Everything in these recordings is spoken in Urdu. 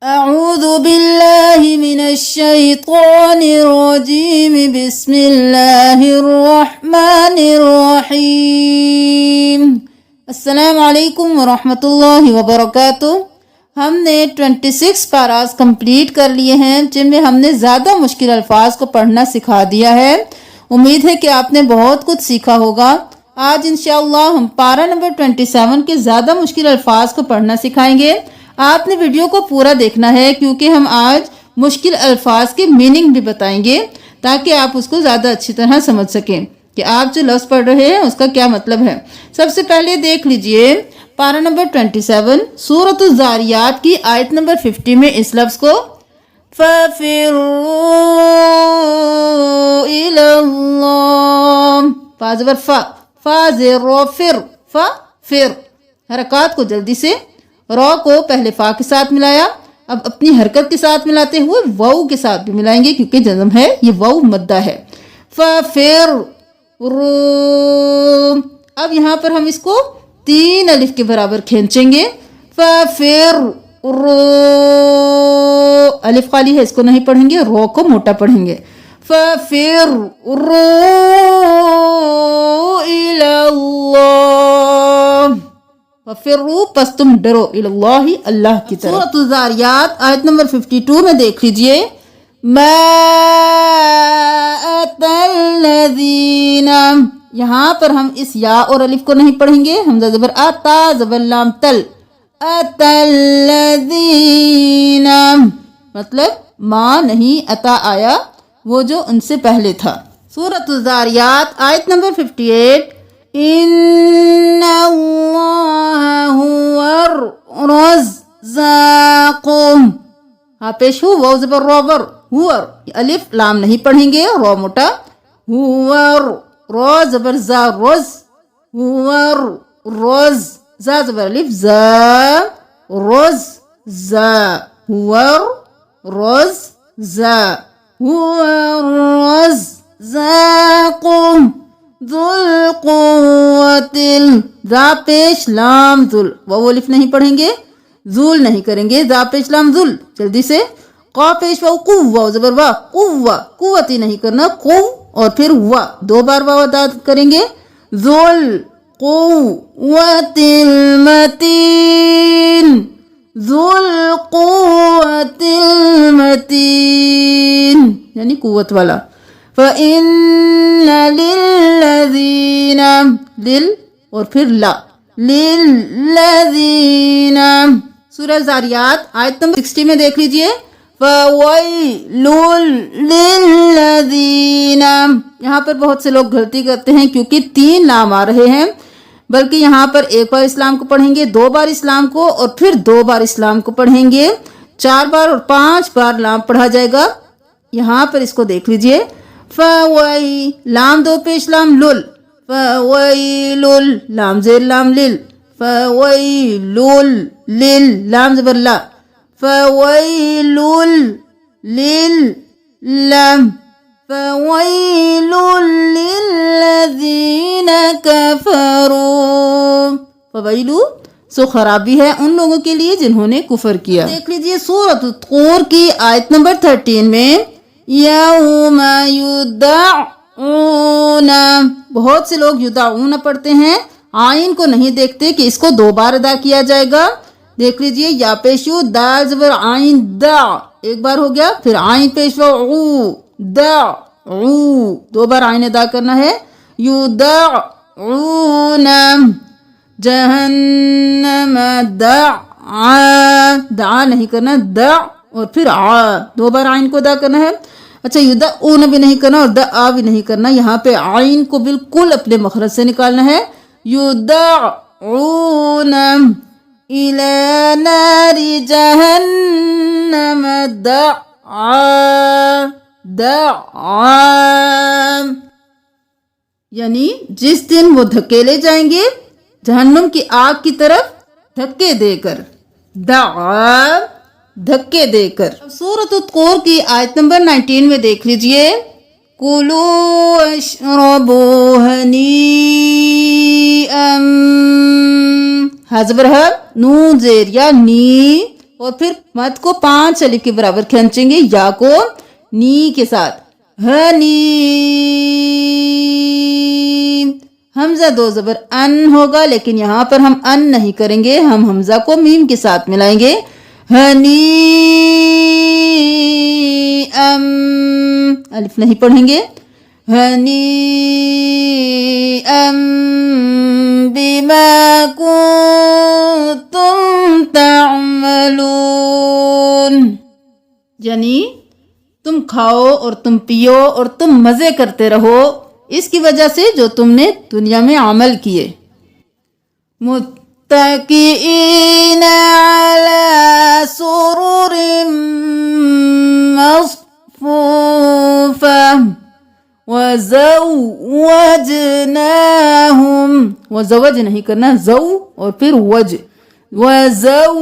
أعوذ بالله من الشيطان الرجيم بسم الله الرحمن الرحيم السلام علیکم ورحمۃ اللہ وبرکاتہ۔ ہم نے 26 پیراز کمپلیٹ کر لیے ہیں جن میں ہم نے زیادہ مشکل الفاظ کو پڑھنا سکھا دیا ہے۔ امید ہے کہ آپ نے بہت کچھ سیکھا ہوگا۔ آج انشاءاللہ ہم پارہ نمبر 27 کے زیادہ مشکل الفاظ کو پڑھنا سکھائیں گے۔ آپ نے ویڈیو کو پورا دیکھنا ہے کیونکہ ہم آج مشکل الفاظ کے میننگ بھی بتائیں گے تاکہ آپ اس کو زیادہ اچھی طرح سمجھ سکیں کہ آپ جو لفظ پڑھ رہے ہیں اس کا کیا مطلب ہے۔ سب سے پہلے دیکھ لیجئے پارہ نمبر 27 سورۃ الذاریات کی آیت نمبر 50 میں اس لفظ کو فَفِرُّوا إِلَى اللَّهِ فا زبر فا زیر فر فر حرکات کو جلدی سے رو کو پہلے فا کے ساتھ ملایا، اب اپنی حرکت کے ساتھ ملاتے ہوئے واو کے ساتھ بھی ملائیں گے کیونکہ جزم ہے، یہ واو مدہ ہے۔ فَفِرُّوا اب یہاں پر ہم اس کو 3 الف کے برابر کھینچیں گے۔ فَفِرُّوا الف خالی ہے، اس کو نہیں پڑھیں گے، رو کو موٹا پڑھیں گے۔ فَفِرُّوا إِلَى اللَّهِ فَفِرُّوا پس تم ڈرو إِلَى اللَّهِ اللہ کی طرف۔ سورۃ الذاریات آیت نمبر 52 میں دیکھ لیجئے مَا أَتَى الَّذِينَ یہاں پر ہم اس یا اور الف کو نہیں پڑھیں گے، حمزہ زبر آتا زبر لام تل أَتَى الَّذِينَ مطلب ما نہیں عطا آیا وہ جو ان سے پہلے تھا۔ سورۃ الذاریات آیت نمبر 58 ان اللہ هو الرزاق ہاں پیش ہو واو زبر روبر ہوا الف لام نہیں پڑھیں گے، رو موٹا ہوا رو زبر زا روز ہوا روز زا زبر الف زا روز زا ہوا روز زا ہوا روز زاق ذو القوت ذا پیش لام ذل وہ الف نہیں پڑھیں گے، ذول نہیں کریں گے، ذا پیش لام ذل جلدی سے قا پیش واو قوہ زبر وا قوہ قوتی نہیں کرنا قو اور پھر وا 2 بار واو ادا کریں گے۔ ذل قوت المتین ذل قوت المتین یعنی قوت والا۔ فَإِنَّ لِلَّذِينَ لِل اور پھر لا لِلَّذِينَ سورہ زاریات آیت نمبر 60 میں دیکھ لیجئے فَوَيْلٌ لِلَّذِينَ یہاں پر بہت سے لوگ غلطی کرتے ہیں کیونکہ 3 لام آ رہے ہیں، بلکہ یہاں پر 1 بار اسلام کو پڑھیں گے، 2 بار اسلام کو اور پھر 2 بار اسلام کو پڑھیں گے، 4 بار اور 5 بار لام پڑھا جائے گا۔ یہاں پر اس کو دیکھ لیجئے فوئی لام 2 پیش لام لل فویل لام زیر لام لل فویل لل لام زبر لا فویل لل لام فویل للذین کفروا فویلو سو خرابی ہے ان لوگوں کے لیے جنہوں نے کفر کیا۔ دیکھ لیجئے سورۃ الطور کی آیت نمبر 13 میں یوم یدعون بہت سے لوگ یدعون پڑھتے ہیں، آئین کو نہیں دیکھتے کہ اس کو 2 بار ادا کیا جائے گا۔ دیکھ لیجئے یا پیشو دا زبر آئین دا 1 بار ہو گیا، پھر آئین پیشو عو دا عو 2 بار آئین ادا کرنا ہے۔ یدعون جہنم دعا دعا نہیں کرنا دع اور پھر آ 2 بار آئین کو ادا کرنا ہے۔ اچھا یدعون بھی نہیں کرنا اور دعا بھی نہیں کرنا، یہاں پہ آئین کو بالکل اپنے مخرج سے نکالنا ہے۔ یدعون الی نار جہنم دعا دعا یعنی جس دن وہ دھکیلے جائیں گے جہنم کی آگ کی طرف دھکے دے کر، دعا دھکے دے کر۔ سورۃ الطور کی آیت نمبر 19 میں دیکھ لیجئے کُلُوا وَاشْرَبُوا هَنِيئًا ہا زبر ہے نون زیر یا نی اور پھر مد کو 5 الف کے برابر کھینچیں گے یا کو نی کے ساتھ. حنیم. حمزہ 2 زبر ان ہوگا لیکن یہاں پر ہم ان نہیں کریں گے, ہم حمزہ کو میم کے ساتھ ملائیں گے. حنیئم. الف نہیں پڑھیں گے. حنیئم بما کنتم تعملون. یعنی تم کھاؤ اور تم پیو اور تم مزے کرتے رہو اس کی وجہ سے جو تم نے دنیا میں عمل کیے. متکئین علی سرر مصفوفہ وزوجناہم. وزوج نہیں کرنا, زو اور پھر وج. وزوجناہم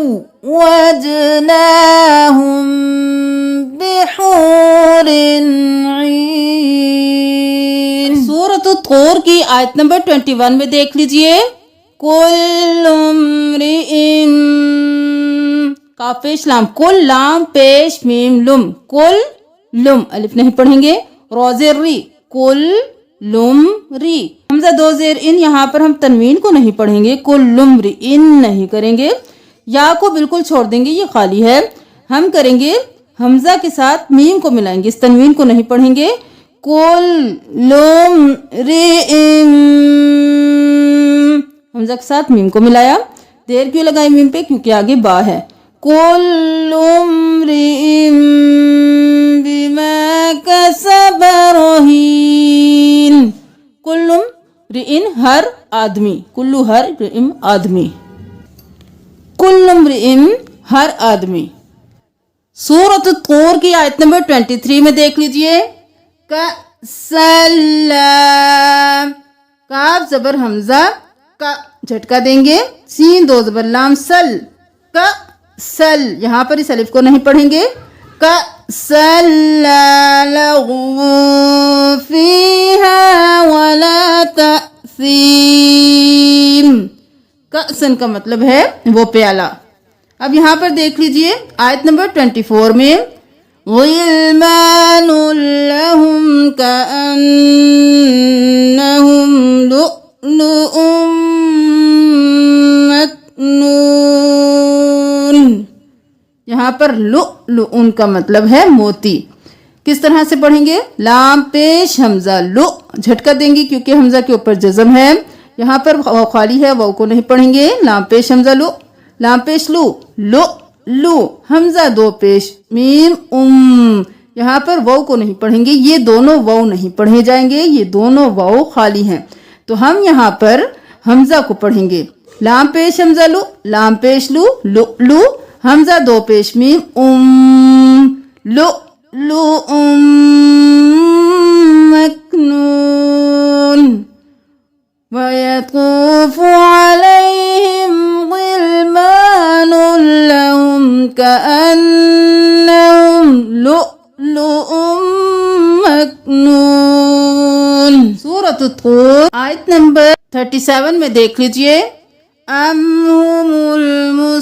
بحور عین. سورۃ الطور کی آیت نمبر 21 میں دیکھ لیجئے. کل امرئ. کاف پیش لام, کل لام پیش میم لم. کل لم الف نہیں پڑھیں گے. روزر ری کل لم ری. حمزہ 2 زیر ان, یہاں پر ہم تنوین کو نہیں پڑھیں گے, کل لم ری ان نہیں کریں گے. یا کو بالکل چھوڑ دیں گے, یہ خالی ہے. ہم کریں گے حمزہ کے ساتھ میم کو ملائیں گے, اس تنوین کو نہیں پڑھیں گے. کل لم ری ان. حمزہ کے ساتھ میم کو ملایا. دیر کیوں لگائی میم پہ؟ کیونکہ آگے با ہے. کل امرئ بما کسب رہین. کل امرئ ہر آدمی, کلو ہر آدمی, کل امرئ ہر آدمی. سورۃ الطور کی آیت نمبر 23 میں دیکھ لیجئے. کسلام. کاف زبر حمزہ کا جھٹکا دیں گے. سین 2 زبر لام سل. کا سل, یہاں پر اس الف کو نہیں پڑھیں گے. کا سلا لغو فیہا ولا تأثیم. کأسن کا مطلب ہے وہ پیالہ. اب یہاں پر دیکھ لیجئے آیت نمبر 24 میں. غلمان لہم کأنہم لؤلؤ مکنون. یہاں پر لؤلؤ کا مطلب ہے موتی. کس طرح سے پڑھیں گے؟ لام پیش حمزہ لو, جھٹکا دیں گے کیونکہ حمزہ کے اوپر جزم ہے. یہاں پر واو خالی ہے, واو کو نہیں پڑھیں گے. لام پیش حمزہ لو, لام پیش لو, لو لو. حمزہ 2 پیش میم یہاں پر واو کو نہیں پڑھیں گے. یہ دونوں واو نہیں پڑھے جائیں گے, یہ دونوں واو خالی ہیں. تو ہم یہاں پر حمزہ کو پڑھیں گے. لام پیش حمزہ لو, لام پیش لو, لو لو. حمزہ 2 پیش میم لو لو مکنون. وَيَطُوفُ عَلَيْهِمْ غِلْمَانٌ لَهُمْ كَأَنَّهُمْ لُؤْلُؤٌ مَكْنُونٌ. سورۃ الطور آیت نمبر 37 میں دیکھ لیجئے. ام هم المسیطرون.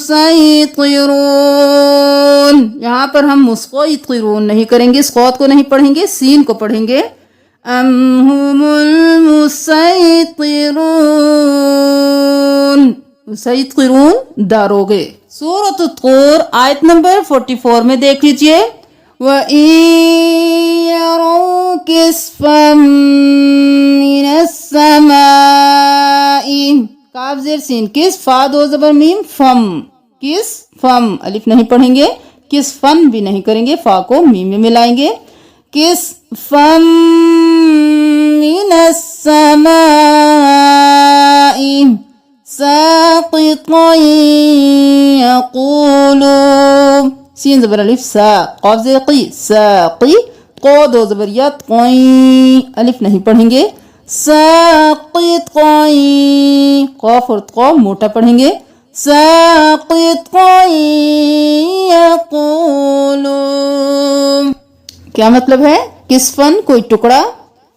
یہاں پر ہم مسیطرون نہیں کریں گے, صاد کو نہیں پڑھیں گے, سین کو پڑھیں گے. ام هم المسیطرون. مسیطرون داروغے. سورۃ الطور آیت نمبر 44 میں دیکھ لیجئے. وَإِن يَرَوْا كِسْفًا مِّنَ السَّمَاءِ. کاف زیر سین کس, فا 2 زبر میم فم. کس فم الف نہیں پڑھیں گے, کس فن بھی نہیں کریں گے, فا کو میم میں ملائیں گے. کس فم من السماء ساقطا یقولو. سین زبر الف سا, قاف زیر قی ساقی. قو 2 زبر یت قوی, الف نہیں پڑھیں گے. ساقطا, قاف اور قو موٹا پڑھیں گے. ساقطا یقولو. کیا مطلب ہے؟ کسفن کوئی ٹکڑا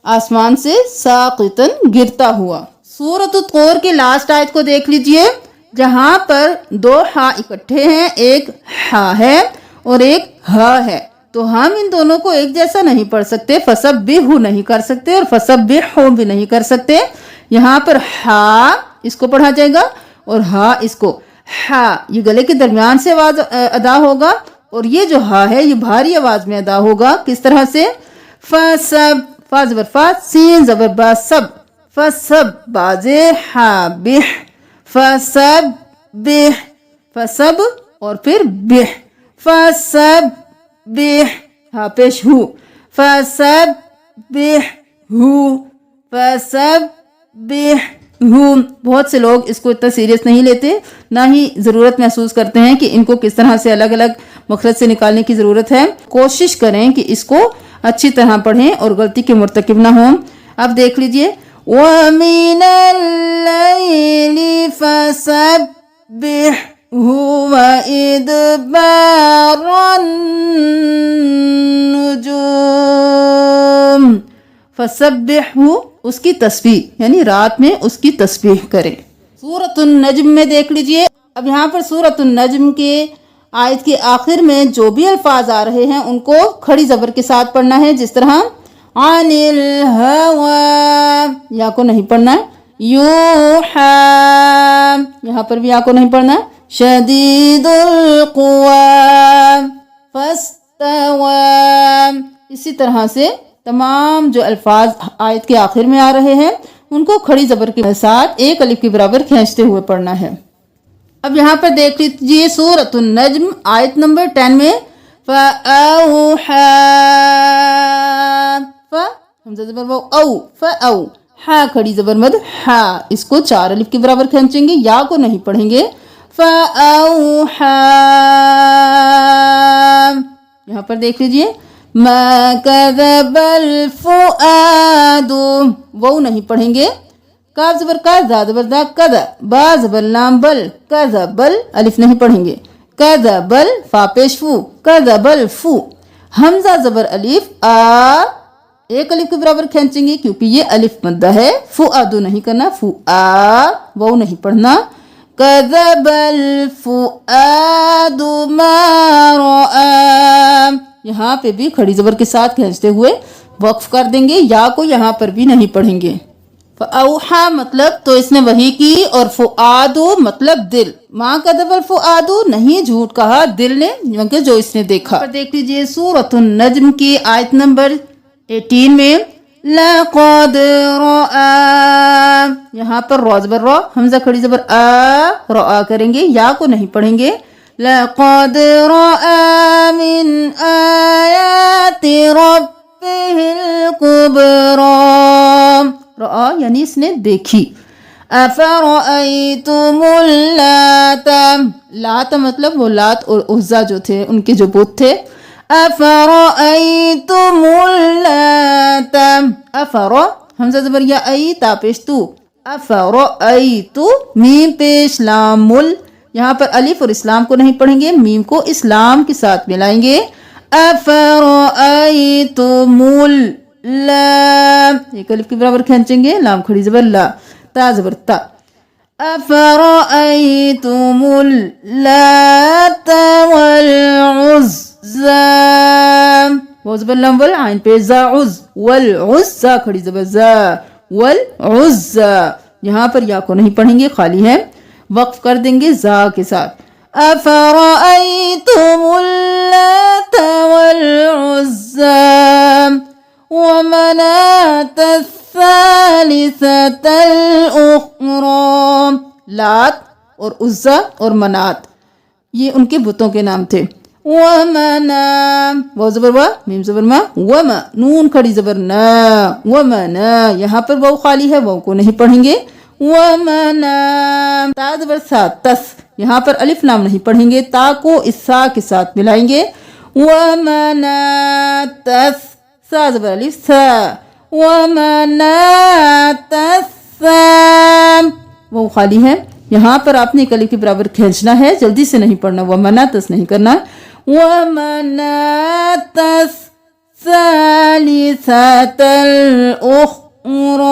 آسمان سے, ساقطن گرتا ہوا. سورۃ الطور کے لاسٹ آیت کو دیکھ لیجئے. جہاں پر دو ہا اکٹھے ہیں، ایک ہا ہے اور ایک ہا ہے، تو ہم ان دونوں کو ایک جیسا نہیں پڑھ سکتے، فسبحو نہیں کر سکتے اور فسبحو بھی نہیں کر سکتے۔ یہاں پر ہا اس کو پڑھا جائے گا اور ہا اس کو، ہا یہ گلے کے درمیان سے آواز ادا ہوگا، اور یہ جو ہا ہے یہ بھاری آواز میں ادا ہوگا۔ کس طرح سے؟ فسب، فا زبر فا، سین زبر با، سب، فسب باز ہا بہ، فسب بہ، فسب اور پھر بہ، فسب بہ، ہا پیش ہو، فسب بہ ہو، فسب بہ ہو۔ بہت سے لوگ اس کو اتنا سیریس نہیں لیتے، نہ ہی ضرورت محسوس کرتے ہیں کہ ان کو کس طرح سے الگ الگ مخرج سے نکالنے کی ضرورت ہے۔ کوشش کریں کہ اس کو اچھی طرح پڑھیں اور غلطی کے مرتکب نہ ہوں۔ اب دیکھ لیجئے، وَمِنَ اللَّيْلِ فَسَبِّحْهُ وَإِدْبَارَ النُّجُومِ۔ فَسَبِّحْهُ اس کی تسبیح، یعنی رات میں اس کی تسبیح کریں۔ سورۃ النجم میں دیکھ لیجئے، اب یہاں پر سورۃ النجم کے آیت کے آخر میں جو بھی الفاظ آ رہے ہیں ان کو کھڑی زبر کے ساتھ پڑھنا ہے، جس طرح عن الہوا، یا کو نہیں پڑھنا ہے، یوحا، یہاں پر بھی یا کو نہیں پڑھنا ہے، شدید القوا، فاستوى۔ اسی طرح سے تمام جو الفاظ آیت کے آخر میں آ رہے ہیں ان کو کھڑی زبر کے ساتھ ایک الف کے برابر کھینچتے ہوئے پڑھنا ہے۔ اب یہاں پر دیکھ لیجیے سورۃ النجم آیت نمبر 10 میں، فَأَوْحَا، حمزہ زبر وہ، او، فَأَو، ہا کھڑی زبر مد، ہا اس کو 4 الف کے برابر کھینچیں گے، یا کو نہیں پڑھیں گے، فَأَوْحَا۔ یہاں پر دیکھ لیجیے، مَا كَذَبَ الْفُؤَادُ، وہ نہیں پڑھیں گے، کاف زبر کا، زا زبر دا، کذا، با زبر لام بل، کذا بل، الف نہیں پڑھیں گے، کذا بل، فا پیش فو، کذا بل فو، حمزہ زبر الف آ، ایک الف کے برابر کھینچیں گے کیونکہ یہ الف مدہ ہے، فؤادو نہیں کرنا، فو آ، وہ نہیں پڑھنا، کذب الفؤاد ما رأى، یہاں پہ بھی کھڑی زبر کے ساتھ کھینچتے ہوئے وقف کر دیں گے، یا کو یہاں پر بھی نہیں پڑھیں گے۔ فَأَوْحَا مطلب تو اس نے وحی کی، اور فؤادو مطلب دل، ماں کذب الفؤاد نہیں جھوٹ کہا دل نے، کیونکہ جو اس نے دیکھا۔ پر دیکھ لیجئے سورۃ النجم کی آیت نمبر 18 میں، لَقَدْ رَأَى، یہاں پر را زبر را، حمزہ کھڑی زبر آ، رأى کریں گے، یا کو نہیں پڑھیں گے، لَقَدْ رَأَى مِنْ آيَاتِ رَبِّهِ الْكُبْرَى، رأى یعنی اس نے دیکھی۔ أَفَرَأَيْتُمُ اللَّاتَ، لات مطلب وہ لات اور عزا جو تھے ان کے جو بت تھے، أَفَرَأَيْتُمُ اللَّاتَ، أَفَرَ حمزہ زبر یا ای، تا پیش تو، أَفَرَأَيْتُ میم پیش لام مل، یہاں پر الف اور اسلام کو نہیں پڑھیں گے، میم کو اسلام کے ساتھ ملائیں گے، أَفَرَأَيْتُمُ لام، ایک الف کے برابر کھینچیں گے، لام کھڑی زبر لا، تا زبر تا، أَفَرَأَيْتُمُ اللَّاتَ وَالْعُزَّى، وہ زبر لام ول، عین پہ زا عز، والعزى کھڑی زبر زا، والعزى، یہاں پر یا کو نہیں پڑھیں گے، خالی ہے، وقف کر دیں گے زا کے ساتھ، أَفَرَأَيْتُمُ اللَّاتَ وَالْعُزَّى وَمَنَاةَ الثَّالِثَةَ الْأُخْرَى، لات اور عزا اور منات یہ ان کے بتوں کے نام تھے۔ وَمَنَا، وہ زبر وا، میم زبر ما، وما، نون کھڑی زبر نا، ومنا، یہاں پر وہ خالی ہے، وہ کو نہیں پڑھیں گے، ومنا، تا زبر سا، تس، یہاں پر الف لام نہیں پڑھیں گے، تا کو اس سا کے ساتھ ملائیں گے، ومنات، سا زبر الف سا، ومنات الثالثة، وہ خالی ہے، یہاں پر آپ نے ایک الف کے برابر کھینچنا ہے، جلدی سے نہیں پڑھنا، ومناتس نہیں کرنا، ومنات الثالثة الأخرى،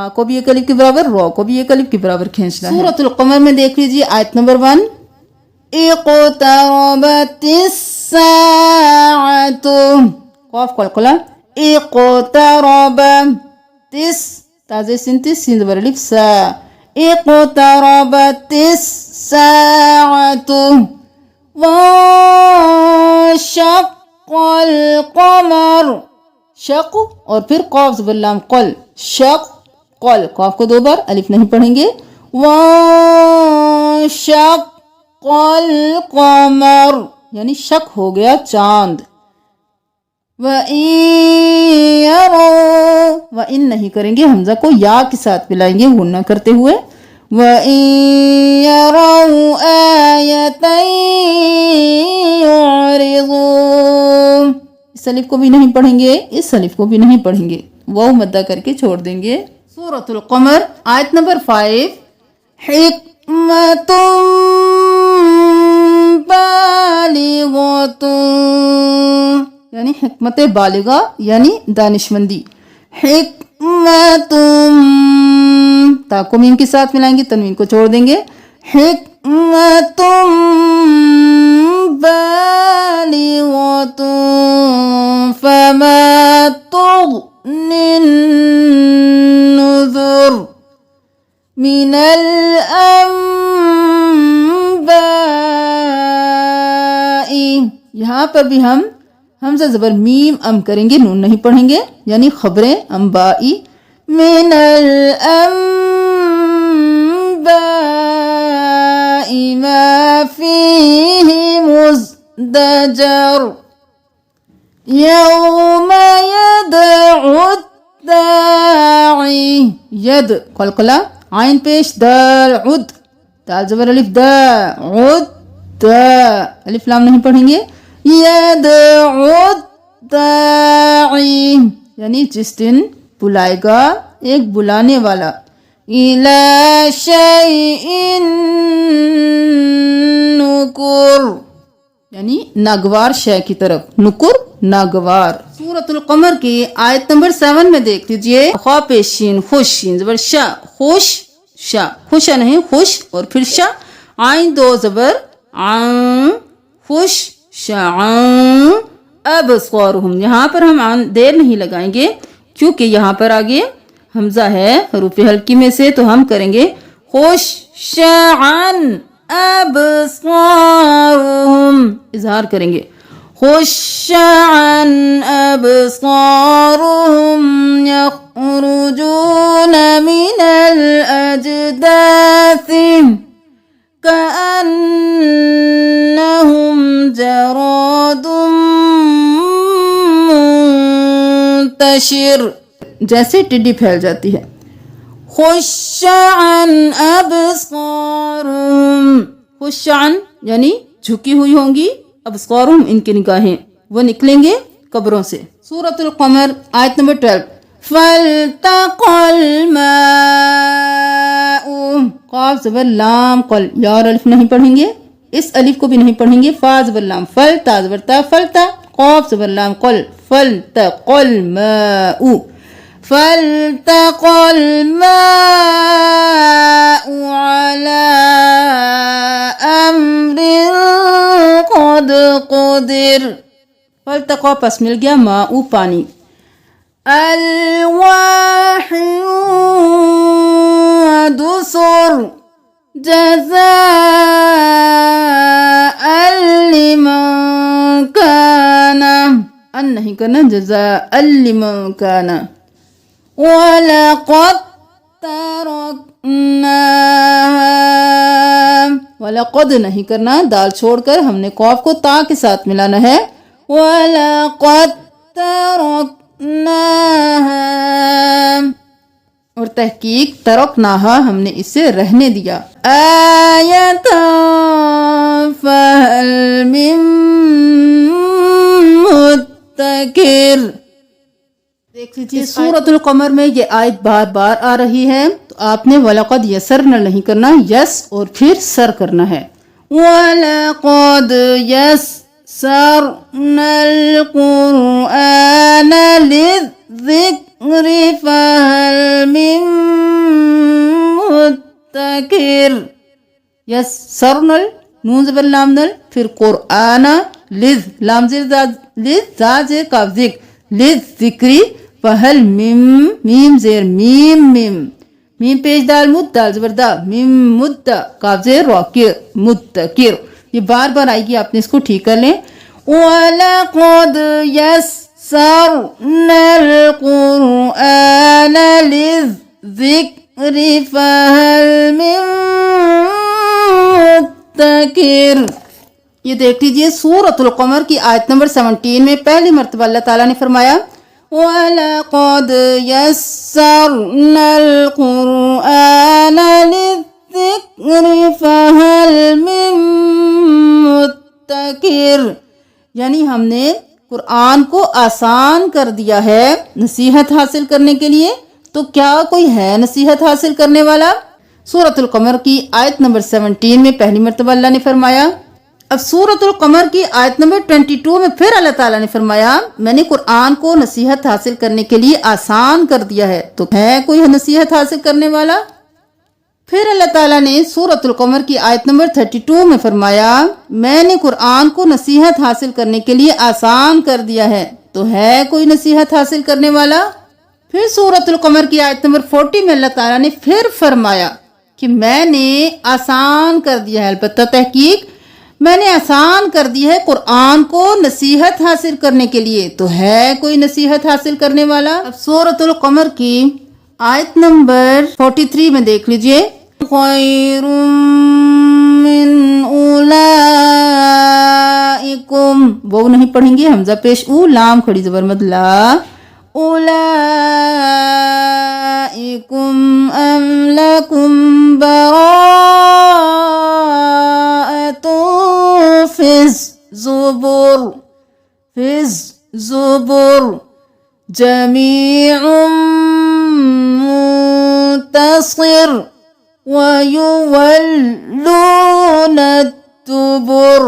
ما کو بھی ایک الف کے برابر, را کو بھی ایک الف کے برابر کھینچنا ہے. سورۃ القمر میں دیکھ لیجیے آیت نمبر 1. اقتربت الساعة, قاف قلقلہ, اقترب, تس تازه سنتس سین زبر الف سا, اقتربت الساعة وانشق القمر, شق اور پھر قاف زبر لام قل, شق قل, قاف کو 2 بار, الف نہیں پڑھیں گے. وانشق القمر یعنی شک ہو گیا چاند. وَإِن يَرَوْا, وَإِن نہیں کریں گے, حمزہ کو یا کے ساتھ ملائیں گے غنہ کرتے ہوئے. وَإِن يَرَوْا آيَةً يُعْرِضُوا, اس الف کو بھی نہیں پڑھیں گے, اس الف کو بھی نہیں پڑھیں گے, واو مدہ کر کے چھوڑ دیں گے. سورۃ القمر آیت نمبر 5. حکمت بالغۃ یعنی حکمت بالغہ یعنی دانشمندی. حکمت, تا کو میم کے ساتھ ملائیں گے, تنوین کو چھوڑ دیں گے. حکمت بالغۃ فما تغنی النذر من الانباء, یہاں پر بھی ہم حمزہ زبر میم ام کریں گے, نون نہیں پڑھیں گے, یعنی خبریں انبائی. من الانباء ما فيه مزدجر يوم يدعو الداعي, ید قلقلہ, عین پیش, دال عد, دال زبر الف دا, عد دا, الف لام نہیں پڑھیں گے. یدعو الداعی یعنی جس دن بلائے گا ایک بلانے والا. الی شیء نکر یعنی ناگوار شے کی طرف, نکر ناگوار. سورۃ القمر کی آیت نمبر 7 میں دیکھ لیجئے. خا پیش شین, خوش, شین زبر شا, خوش, شا, خوشا نہیں خوش, اور پھر شا, عین 2 زبر عن, خوش شعن. ابصارہم, یہاں پر ہم دیر نہیں لگائیں گے کیونکہ یہاں پر آگے حمزہ ہے حروف ہلکی میں سے, تو ہم کریں گے خوش شعن ابصارہم, اظہار کریں گے. خوش عن ابصارہم یخرجون من الاجداث كأنهم جراد منتشر, جیسے ٹڈی پھیل جاتی ہے. خش عن ابصارہم, خش عن یعنی جھکی ہوئی ہوں گی, ابصارہم ان کی نگاہیں, وہ نکلیں گے قبروں سے. سورۃ القمر آیت نمبر 12. فالتقى الماء, قاف زبر لام قل, یا اور الف نہیں پڑھیں گے, اس الف کو بھی نہیں پڑھیں گے. فا زبر لام فل, تا زبر تا, فلتا, قاف زبر لام قل, فالتقى الماء. فالتقى الماء على امر قد قدر, فالتقى پس مل گیا ماء پانی. الواح ودسر جزاء لمن كان, ان نہیں کرنا, جزاء لمن كان. وَلَقَدْ تَرَكْنَاهَا, وَلَقَدْ نہیں کرنا, دال چھوڑ کر ہم نے قاف کو تا کے ساتھ ملانا ہے. وَلَقَدْ تَرَكْنَاهَا, اور تحقیق ترکناہا ہم نے اسے رہنے دیا. آیَةً فَهَلْ مِن مُدَّکِرٍ. دیکھ لیجیے سورۃ القمر میں یہ آیت بار بار آ رہی ہے, تو آپ نے وَلَقَدْ یَسَرْنَا نہیں کرنا, یس اور پھر سر کرنا ہے. وَلَقَدْ يَسَّرْنَا الْقُرْآنَ لِلذِّکْرِ فهل من مدکر. یس سرنل نون زبر لام نل. پھر قرآن لذ لام زیر لذ زا زیر کاف ذکر لذ ذکری. فہل میم زیر میم پیش دال مد دال زبر دا میم مد کاف زیر راکر مدکر. یہ بار بار آئے گی، آپ نے اس کو ٹھیک کر لیں. وَلَقَدْ يَسَّرْنَا الْقُرْآنَ لِلذِّكْرِ فَهَلْ مِن مُدَّكِرٍ. یہ دیکھ لیجئے سورۃ القمر کی آیت نمبر 17 میں پہلی مرتبہ اللہ تعالیٰ نے فرمایا وَلَقَدْ يَسَّرْنَا الْقُرْآنَ لِلذِّكْرِ فَهَلْ مِن مُدَّكِرٍ. یعنی ہم نے قرآن کو آسان کر دیا ہے نصیحت حاصل کرنے کے لیے، تو کیا کوئی ہے نصیحت حاصل کرنے والا؟ سورۃ القمر کی آیت نمبر 17 میں پہلی مرتبہ اللہ نے فرمایا. اب سورۃ القمر کی آیت نمبر 22 میں پھر اللہ تعالیٰ نے فرمایا میں نے قرآن کو نصیحت حاصل کرنے کے لیے آسان کر دیا ہے، تو ہے کوئی نصیحت حاصل کرنے والا؟ پھر اللہ تعالیٰ نے سورۃ القمر کی آیت نمبر 32 میں فرمایا میں نے قرآن کو نصیحت حاصل کرنے کے لیے آسان کر دیا ہے، تو ہے کوئی نصیحت حاصل کرنے والا؟ پھر سورۃ القمر کی آیت نمبر 40 میں اللہ تعالیٰ نے پھر فرمایا کہ میں نے آسان کر دیا ہے، البتہ تحقیق میں نے آسان کر دی ہے قرآن کو نصیحت حاصل کرنے کے لیے، تو ہے کوئی نصیحت حاصل کرنے والا؟ اب سورۃ القمر کی آیت نمبر 43 میں دیکھ لیجئے خیر من اولئکم. وہ نہیں پڑھیں گے، حمزہ پیش او لام کھڑی زبر مد لا. اولئکم ام لکم براءۃ فی الزبر جمیع منتصر وَيُوَلُّونَ الدُّبُرَ.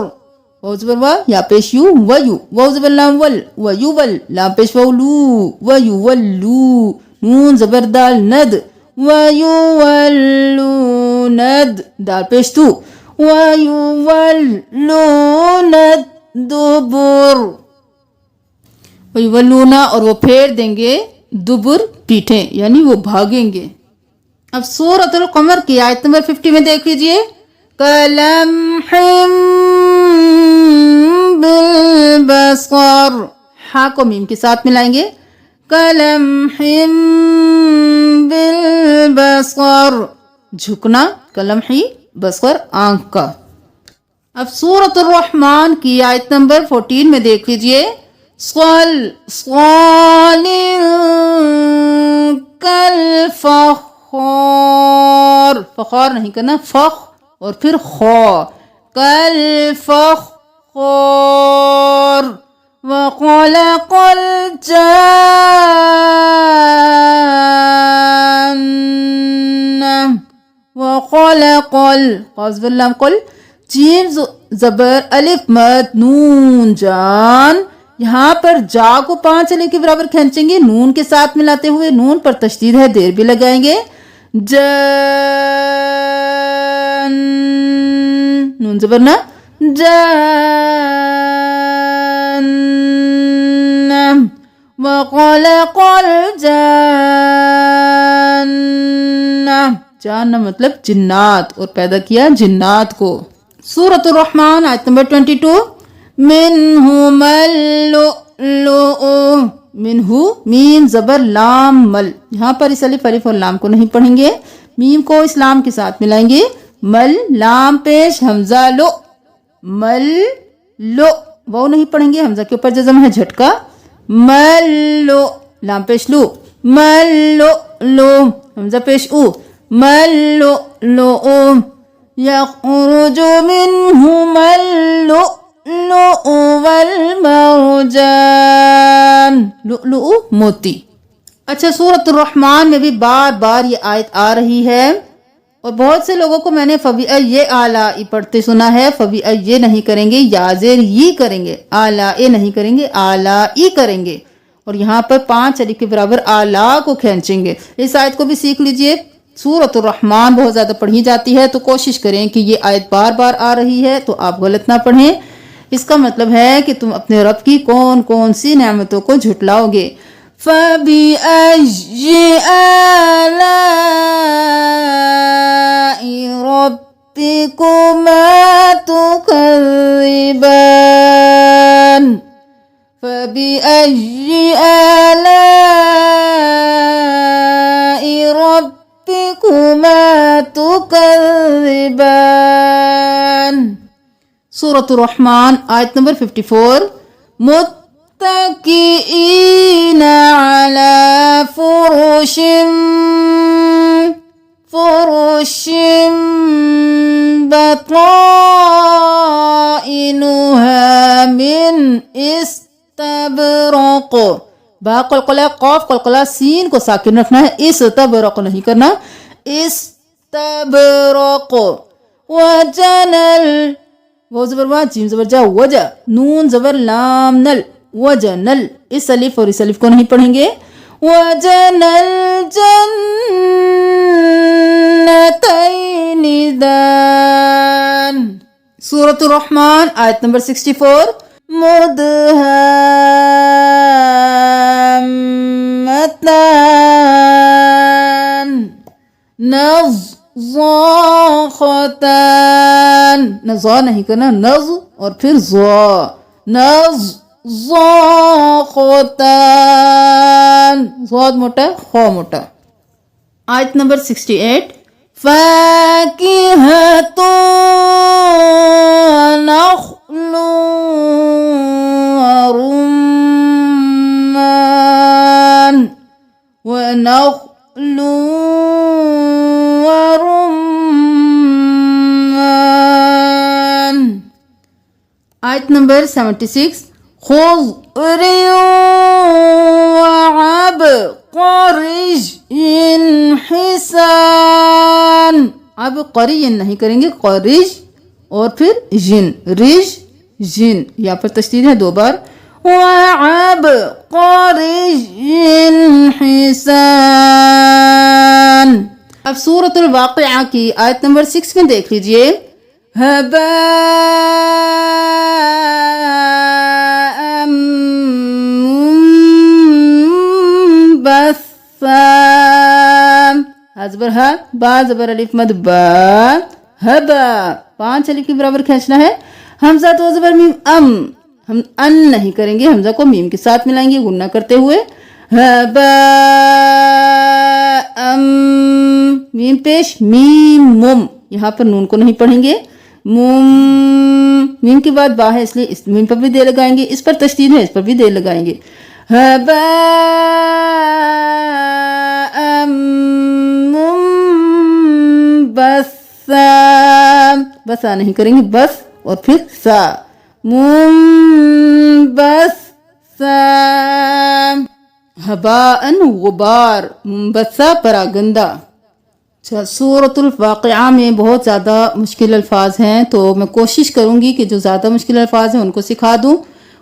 واو زبر وا یا پیش یو ویو واو زبر لام ول ویول لام پیش واو لو ویولو نون زبر دال ند ویولوند دال پیش تو ویولون الدبر. ویولونا اور وہ پھیر دیں گے دبر پیٹھیں، یعنی وہ بھاگیں گے. اب سورۃ القمر کی آیت نمبر 50 میں دیکھ لیجئے کلمح بالبصر. ہا کو میم کے ساتھ ملائیں گے کلمح بالبصر. جھکنا کلمحی بصر آنکھ کا. اب سورۃ الرحمن کی آیت نمبر 14 میں دیکھ لیجئے صال کالفخار. فخار نہیں کرنا، فخ اور پھر خو کالفخار. وخلق الجان وخلق قصب اللام قل جیم زبر الف مد نون جان. یہاں پر جا کو 5 الف کے برابر کھینچیں گے، نون کے ساتھ ملاتے ہوئے نون پر تشدید ہے، دیر بھی لگائیں گے. جان نون زبر نا جان وخلق الجان. جان مطلب جنات، اور پیدا کیا جنات کو. سورۃ الرحمن آیت نمبر 22 منہم اللؤلؤ. منہ میم زبر لام مل. یہاں پر اس الف اور لام کو نہیں پڑھیں گے، میم کو اس لام کے ساتھ ملائیں گے. مل لام پیش حمزہ لو مل لو. وہ نہیں پڑھیں گے، حمزہ کے اوپر جزم ہے جھٹکا. مل لو لام پیش لو مل لو لو حمزہ پیش او مل لو لو. یخرج منہما اللؤلؤ والمرجان. لؤلؤ موتی. اچھا سورۃ الرحمن میں بھی بار بار یہ آیت آ رہی ہے، اور بہت سے لوگوں کو میں نے فبأي آلاء پڑھتے سنا ہے. فبأي نہیں کریں گے، یا زیر یہ کریں گے، آلاء نہیں کریں گے، آلائی کریں گے. اور یہاں پر 5 الف کے برابر اعلیٰ کو کھینچیں گے. اس آیت کو بھی سیکھ لیجئے. سورۃ الرحمن بہت زیادہ پڑھی جاتی ہے تو کوشش کریں کہ یہ آیت بار بار آ رہی ہے تو آپ غلط نہ پڑھیں. اس کا مطلب ہے کہ تم اپنے رب کی کون کون سی نعمتوں کو جھٹلاؤ گے. فَبِأَيِّ آلَاءِ رَبِّكُمَا تُكَذِّبَانِ فَبِأَيِّ آلَاءِ رَبِّكُمَا تُكَذِّبَانِ. سورۃ الرحمن آیت نمبر 54. متکئین علی فرش بطائنها من استبرق. با قلقلہ، قاف قلقلہ، سین کو ساکن رکھنا ہے، استبرق نہیں کرنا. استبرق. وجنل، وہ زبر وا، جیم زبر جا، وجہ، نون زبر لام نل، وجنل. اس الف اور اس الف کو نہیں پڑھیں گے. وجنل جنتین دان. سورۃ الرحمن آیت نمبر 64. مدہامتان نضاختان. نزا نہیں کرنا، نز اور پھر زا. نضاختان. زاد موٹا، خا موٹا. آیت نمبر 68. فاکہۃ نخل ورمان ونخل ورمان. آیت نمبر 76. خضر وعبقری حسان. اب قری نہیں کریں گے، قریج اور پھر جن، رج جن. یہاں پر تشدید ہے 2 بار. وعبقری حسان. اب سورۃ الواقعہ کی آیت نمبر 6 میں دیکھ لیجئے. هباء منبثا. ہا زبر ہا، با زبر الف مد با. ہبا 5 الف کے برابر کھینچنا ہے. حمزہ تو زبر میم ام، ہم ان نہیں کریں گے، حمزہ کو میم کے ساتھ ملائیں گے غنہ کرتے ہوئے. ہباء میم پیش، میم مم. یہاں پر نون کو نہیں پڑھیں گے. میم کے بعد با ہے اس لیے اس میم پر بھی دے لگائیں گے. اس پر تشدید ہے، اس پر بھی دے لگائیں گے. ہباء منبثا. بسا نہیں کریں گے، بس اور پھر سا. منبثا. ہباء غبار، منبثا پراگندہ. سورۃ الواقعہ میں بہت زیادہ مشکل الفاظ ہیں تو میں کوشش کروں گی کہ جو زیادہ مشکل الفاظ ہیں ان کو سکھا دوں.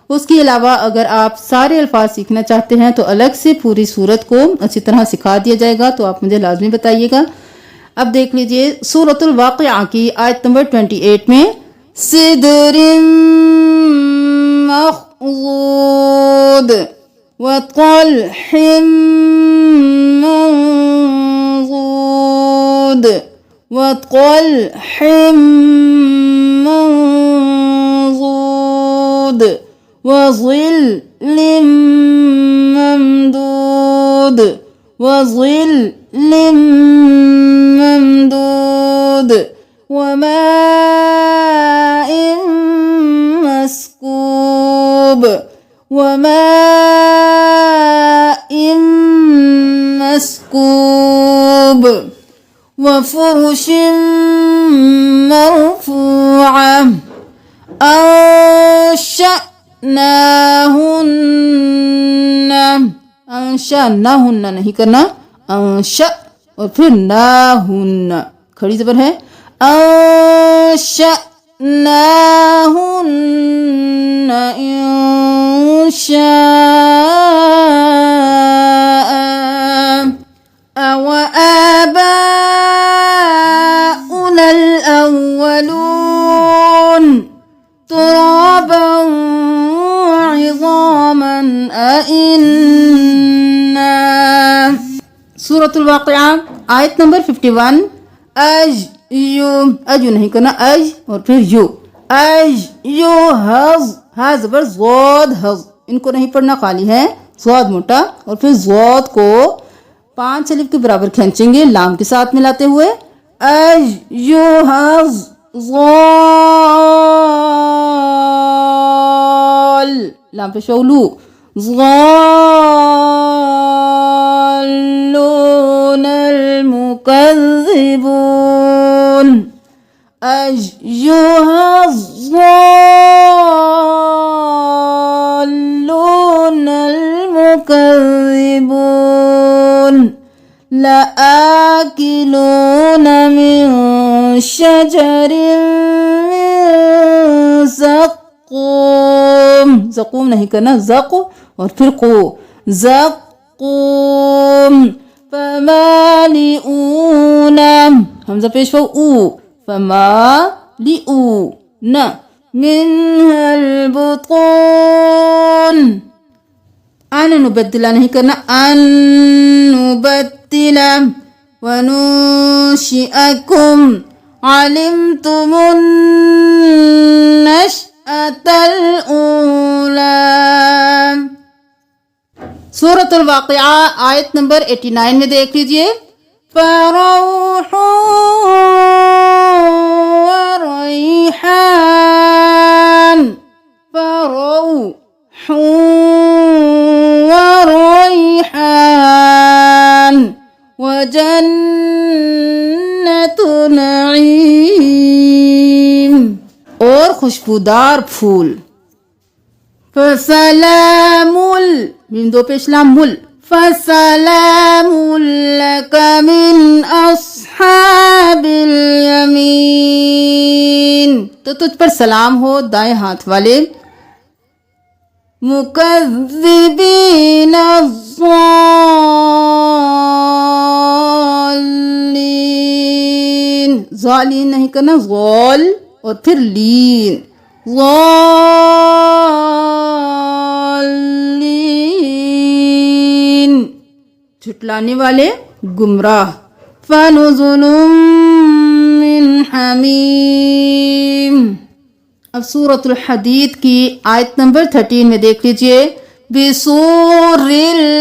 اس کے علاوہ اگر آپ سارے الفاظ سیکھنا چاہتے ہیں تو الگ سے پوری سورت کو اچھی طرح سکھا دیا جائے گا، تو آپ مجھے لازمی بتائیے گا. اب دیکھ لیجئے سورۃ الواقعہ کی آیت نمبر 28 میں. صدر مخضود وطلح منضود وطلح منضود وظل ممدود وظل ممدود وماء مسكوب وماء مسكوب وفرش مرفوعة انشأناہن نہیں کرنا، انشأ اور پھر ناہن کھڑی زبر ہے. انشأناہن أنشأناهن إنشاء أوآباؤنا الأولون ترابا وعظاما أئنا. سورة الواقعہ آیت نمبر 51. اج یو اج یو نہیں کرنا، اج اور پھر یو، اج یو حز، ہا زبر زود حز، ان کو نہیں پڑھنا، خالی ہے زود موٹا اور پھر زود کو 5 الف کے برابر کھینچیں گے لام کے ساتھ ملاتے ہوئے. اج یو حز ضال، لام پہ شولو، ضالون المكذبون. أيها الضالون المكذبون لآكلون من شجر من زقوم، زقوم نہیں کرنا، زق اور پھر قو، زقوم فمالئون، حمزہ پیش ہو او، فمالئون منها البطون. ان نبدلا نہیں کرنا، ان نبدلا وننشئكم علمتم النشأة الأولى. سورۃ الواقعہ آیت نمبر 89 میں دیکھ لیجئے. فروح وریحان، فروح وریحان وجنت نعیم، اور خوشبودار پھول. فسلام میم دو پیش لام مل، فسلام لک من اصحاب الیمین، تو تجھ پر سلام ہو دائیں ہاتھ والے. مکذبین الضالین، ظالین نہیں کرنا، غول اور پھر لین، ضالین جھٹلانے والے، گمراہ. فنزل من حمیم. اب سورۃ الحدید کی آیت نمبر 13 میں دیکھ لیجئے. بسور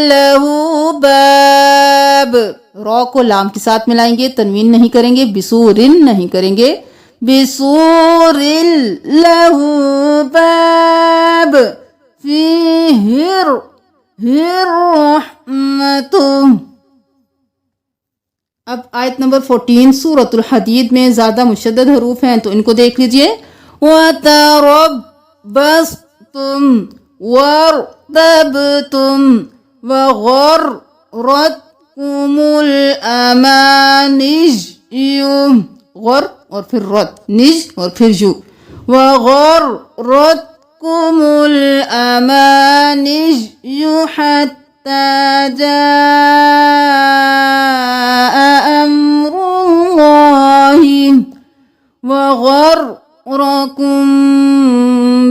لہ باب، رو کو لام کے ساتھ ملائیں گے، تنوین نہیں کریں گے، بسورن نہیں کریں گے. بسور لہ باب فیہ الرحمۃ. اب آیت نمبر 14 سورۃ الحدید میں زیادہ مشدد حروف ہیں تو ان کو دیکھ لیجئے. وَتَرَبَّصْتُمْ وَارْتَبْتُمْ وَغَرَّتْكُمُ الْأَمَانِيُّ، غر اور پھر رت، نج اور پھر یو، وَغَرَّتْكُمُ الْأَمَانِيُّ حَتَّى جَاءَ أَمْرُ اللَّهِ وَغَرَّكُمْ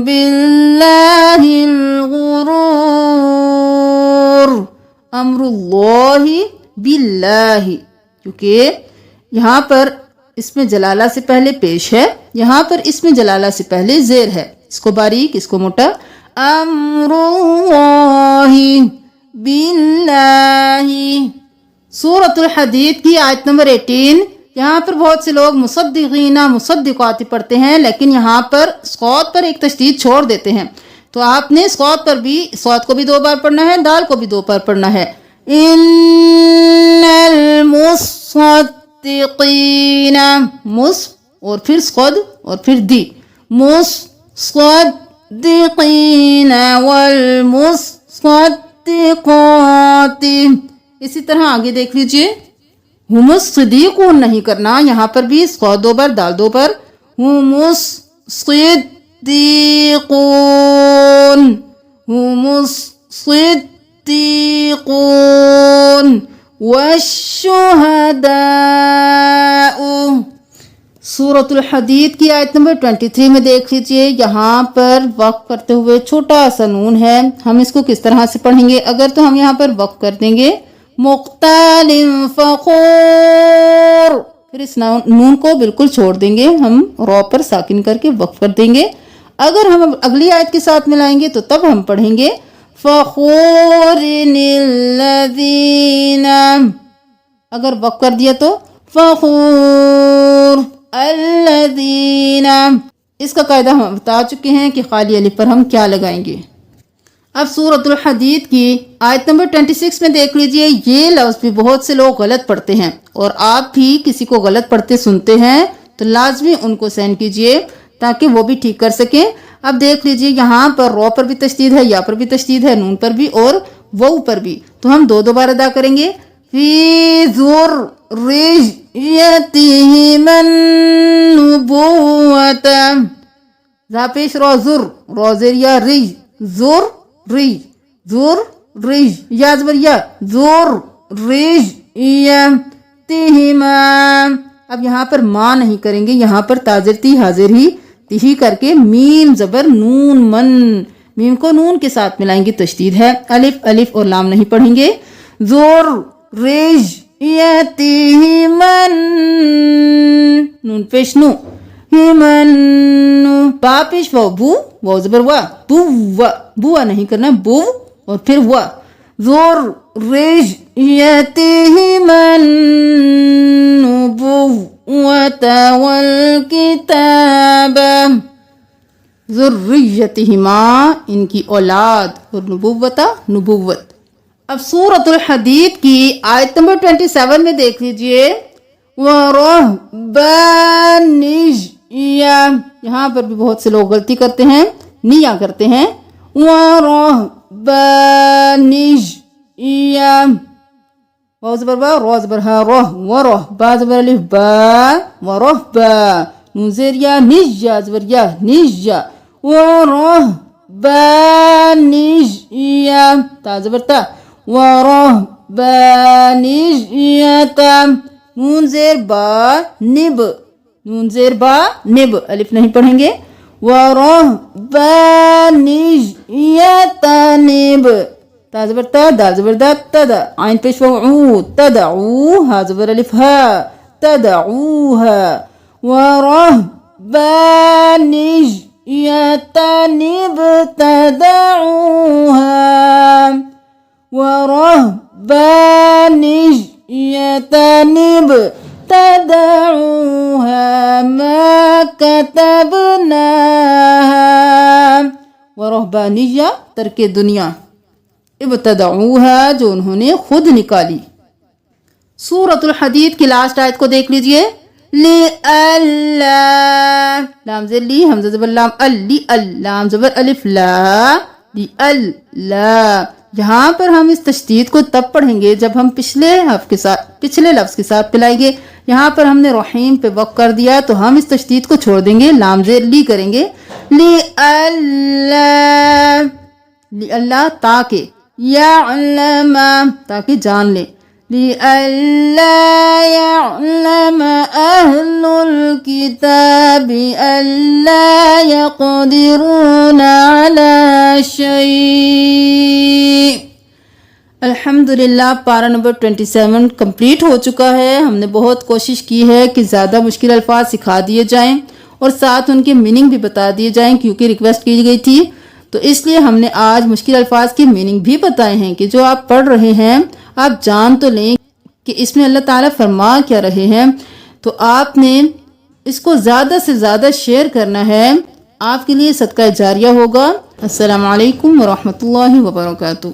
بِاللَّهِ الْغُرُورُ. امر اللہ باللہ، کیونکہ یہاں پر اس میں جلالہ سے پہلے پیش ہے، یہاں پر اس میں جلالہ سے پہلے زیر ہے، اس کو باریک اس کو موٹا. امر اللہ باللہ. سورۃ الحدید کی آیت نمبر 18. یہاں پر بہت سے لوگ مصدقین مصدقات پڑھتے ہیں، لیکن یہاں پر صاد پر ایک تشدید چھوڑ دیتے ہیں، تو آپ نے صاد پر بھی، صاد کو بھی 2 بار پڑھنا ہے، دال کو بھی 2 بار پڑھنا ہے. ان المصدقین، مص اور پھر صد اور پھر دی، مصدقین والمصدقات. اسی طرح آگے دیکھ لیجئے. ہم الصدیقون نہیں کرنا، یہاں پر بھی صاد 2 بار دال 2 بار، ہم الصديقون هم الصديقون والشهداء. سورۃ الحدید کی آیت نمبر 23 میں دیکھ لیجئے، یہاں پر وقف کرتے ہوئے چھوٹا سا نون ہے. ہم اس کو کس طرح سے پڑھیں گے؟ اگر تو ہم یہاں پر وقف کر دیں گے مختال فخور، پھر اس نون کو بالکل چھوڑ دیں گے، ہم رو پر ساکن کر کے وقف کر دیں گے. اگر ہم اگلی آیت کے ساتھ ملائیں گے تو تب ہم پڑھیں گے فخور الذین، اگر وقف کر دیا تو فخور الذین. اس کا قاعدہ ہم بتا چکے ہیں کہ خالی الف پر ہم کیا لگائیں گے. اب سورۃ الحدید کی آیت نمبر 26 میں دیکھ لیجئے، یہ لفظ بھی بہت سے لوگ غلط پڑھتے ہیں، اور آپ بھی کسی کو غلط پڑھتے سنتے ہیں تو لازمی ان کو سین کیجئے تاکہ وہ بھی ٹھیک کر سکیں. اب دیکھ لیجئے یہاں پر رو پر بھی تشدید ہے، یا پر بھی تشدید ہے، نون پر بھی اور وو پر بھی، تو ہم دو بار ادا کریں گے. فی ذریتہم النبوۃ، ذا پیش رو زر، رو زر یا ری، زر ری، زر ری، یا زبر یا، زر ریج یا تہما. اب یہاں پر ماں نہیں کریں گے، یہاں پر تاجر تی حاضر ہی تہی کر کے میم زبر نون من، میم کو نون کے ساتھ ملائیں گے، تشدید ہے. الف الف اور لام نہیں پڑھیں گے. زور ریج یتیمن، نون پیش نو، ہمن، با پیش و، بو و زبر وا، بو و، بوا نہیں کرنا، بو اور پھر وا. زور ریج یتیمن نبوۃ والکتاب، ذریتہما ان کی اولاد، اور نبوت نبوت. اب سورۃ الحدید کی آیت نمبر 27 میں دیکھ لیجئے، وَرَهْبَانِيَّةً، یہاں پر بھی بہت سے لوگ غلطی کرتے ہیں، نیا کرتے ہیں. وَرَهْبَانِيَّةً، واو زبر با، رو زبر ہا، روح وروح، با زبر الف با، ورهبا، نون زیر یا، نجا زبر یا، نجا. ورهبانية، تا زبر تا، ورهبانية، نون زیر با نب، نون زیر با نب، الف نہیں پڑھیں گے. ورهبانية نب، تا زبر تا، دال زبر دا، تدا، عین پیش وعو، تدعو، ها زبر الف ها، تدعوها. ورهبانية ابتدعوها، ورهبانية ابتدعوها ما كتبناها، ورهبانية ترک دنیا، ابتدعوها جو انہوں نے خود نکالی. سورۃ الحدید کی لاسٹ آیت کو دیکھ لیجئے، لِأَلَّا، لام زیر لی، حمزہ زبر لام، لام زبر الف لا، لِأَلَّا. یہاں پر ہم اس تشدید کو تب پڑھیں گے جب ہم پچھلے لفظ کے ساتھ پلائیں گے. یہاں پر ہم نے رحیم پہ وقف کر دیا تو ہم اس تشدید کو چھوڑ دیں گے، لام زیر لی کریں گے. لِأَلَّا تاکہ، یعلم تاکہ جان لے، لِأَلَّا يَعْلَمَ أَهْلُ الْكِتَابِ أَلَّا يَقْدِرُونَ عَلَى شَيْءٍ. الحمدللہ پارہ نمبر 27 کمپلیٹ ہو چکا ہے. ہم نے بہت کوشش کی ہے کہ زیادہ مشکل الفاظ سکھا دیے جائیں اور ساتھ ان کے میننگ بھی بتا دیے جائیں، کیونکہ ریکویسٹ کی گئی تھی. تو اس لیے ہم نے آج مشکل الفاظ کی میننگ بھی بتائے ہیں کہ جو آپ پڑھ رہے ہیں آپ جان تو لیں کہ اس میں اللہ تعالیٰ فرما کیا رہے ہیں. تو آپ نے اس کو زیادہ سے زیادہ شیئر کرنا ہے، آپ کے لیے صدقہ جاریہ ہوگا. السلام علیکم ورحمۃ اللہ وبرکاتہ.